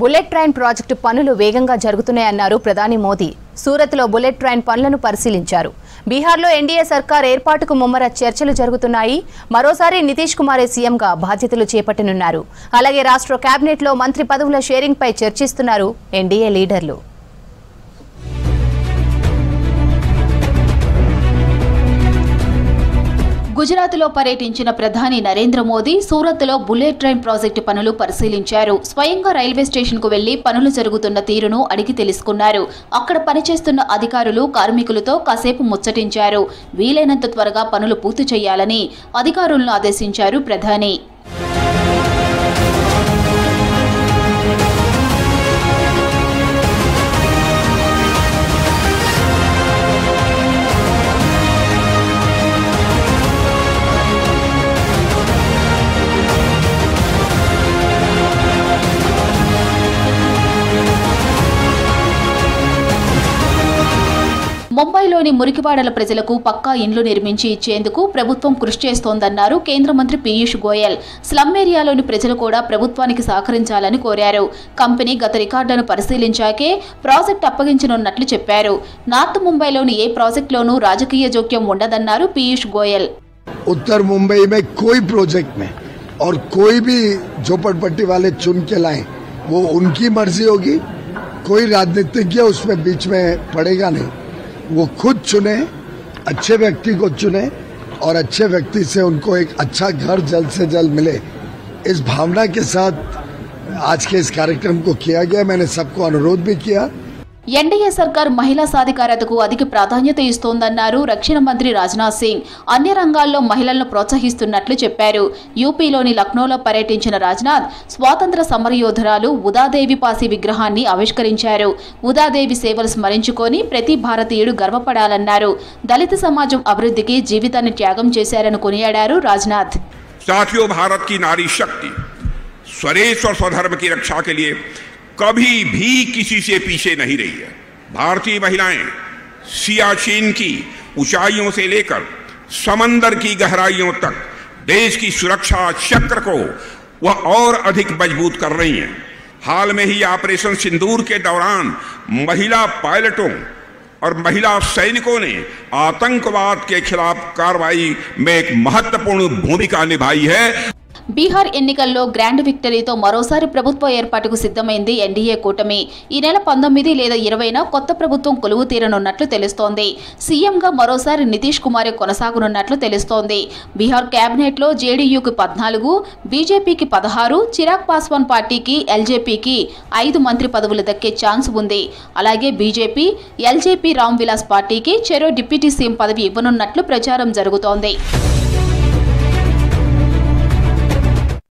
Bullet train project పనులు వేగంగా జరుగుతున్నాయన్నారు ప్రధాని మోదీ. సూరత్లో బుల్లెట్ ట్రైన్ పనులను పరిశీలించారు. బీహార్లో ఎన్డీఏ సర్కార్ ఏర్పాటుకు ముమ్మర చర్చలు జరుగుతున్నాయి. మరోసారి నితీష్ కుమారే సీఎంగా బాధ్యతలు చేపట్టనున్నారు. అలాగే రాష్ట్ర కేబినెట్లో మంత్రి పదవుల షేరింగ్పై చర్చిస్తున్నారు ఎన్డీఏ లీడర్లు. గుజరాత్లో పర్యటించిన ప్రధాని నరేంద్ర మోదీ సూరత్లో బుల్లెట్ ట్రైన్ ప్రాజెక్టు పనులు పరిశీలించారు. స్వయంగా రైల్వే స్టేషన్కు వెళ్లి పనులు జరుగుతున్న తీరును అడిగి తెలుసుకున్నారు. అక్కడ పనిచేస్తున్న అధికారులు, కార్మికులతో కాసేపు ముచ్చటించారు. వీలైనంత త్వరగా పనులు పూర్తి చేయాలని అధికారులను ఆదేశించారు ప్రధాని. ముంబైలోని మురికివాడల ప్రజలకు పక్కా ఇండ్లు నిర్మించి ఇచ్చేందుకు ప్రభుత్వం కృషి చేస్తోందన్నారు కేంద్ర మంత్రి పీయూష్ గోయల్. స్లమ్ ఏరియాలోని ప్రజలు కూడా ప్రభుత్వానికి సహకరించాలని కోరారు. కంపెనీ గత రికార్డులను పరిశీలించాకే ప్రాజెక్టు అప్పగించనున్నట్లు చెప్పారు. నార్త్ ముంబైలోని ఏ ప్రాజెక్టులోనూ రాజకీయ జోక్యం ఉండదన్నారు పీయూష్ గోయల్. उत्तर मुंबई में कोई प्रोजेक्ट में और कोई भी झोपड़पट्टी वाले चुन के लाए वो उनकी मर्जी होगी. कोई राजनीतिज्ञ उसमें बीच में पड़ेगा नहीं. वो खुद चुने, अच्छे व्यक्ति को चुने और अच्छे व्यक्ति से उनको एक अच्छा घर जल्द से जल्द मिले. इस भावना के साथ आज के इस कार्यक्रम को किया गया. मैंने सबको अनुरोध भी किया. ఎన్డీఏ సర్కార్ మహిళా సాధికారతకు అధిక ప్రాధాన్యత ఇస్తోందన్నారు రక్షణ మంత్రి రాజ్నాథ్ సింగ్. అన్ని రంగాల్లో మహిళలను ప్రోత్సహిస్తున్నట్లు చెప్పారు. యూపీలోని లక్నోలో పర్యటించిన రాజ్నాథ్ స్వాతంత్ర సమరయోధురాలు ఉదాదేవి పాసి విగ్రహాన్ని ఆవిష్కరించారు. ఉదాదేవి సేవలు స్మరించుకొని ప్రతి భారతీయుడు గర్వపడాలన్నారు. దళిత సమాజం అభివృద్ధికి జీవితాన్ని త్యాగం చేశారని కొనియాడారు రాజ్నాథ్. साथियों, भारत की नारी शक्ति स्वदेश और स्वधर्म की रक्षा के लिए कभी भी किसी से पीछे नहीं रही है. भारतीय महिलाएं सियाचिन की ऊंचाइयों से लेकर समंदर की गहराइयों तक देश की सुरक्षा चक्र को वह और अधिक मजबूत कर रही हैं. हाल में ही ऑपरेशन सिंदूर के दौरान महिला पायलटों और महिला सैनिकों ने आतंकवाद के खिलाफ कार्रवाई में एक महत्वपूर्ण भूमिका निभाई है. బీహార్ ఎన్నికల్లో గ్రాండ్ విక్టరీతో మరోసారి ప్రభుత్వ ఏర్పాటుకు సిద్ధమైంది ఎన్డీఏ కూటమి. ఈ నెల 19 లేదా 20న కొత్త ప్రభుత్వం కొలువు తీరనున్నట్లు తెలుస్తోంది. సీఎంగా మరోసారి నితీష్ కుమారే కొనసాగనున్నట్లు తెలుస్తోంది. బీహార్ కేబినెట్లో జేడీయూకి 14, బీజేపీకి 16, చిరాగ్ పాస్వాన్ పార్టీకి, ఎల్జేపీకి 5 మంత్రి పదవులు దక్కే ఛాన్స్ ఉంది. అలాగే బీజేపీ, ఎల్జేపీ, రామ్ విలాస్ పార్టీకి చెరో డిప్యూటీ సీఎం పదవి ఇవ్వనున్నట్లు ప్రచారం జరుగుతోంది.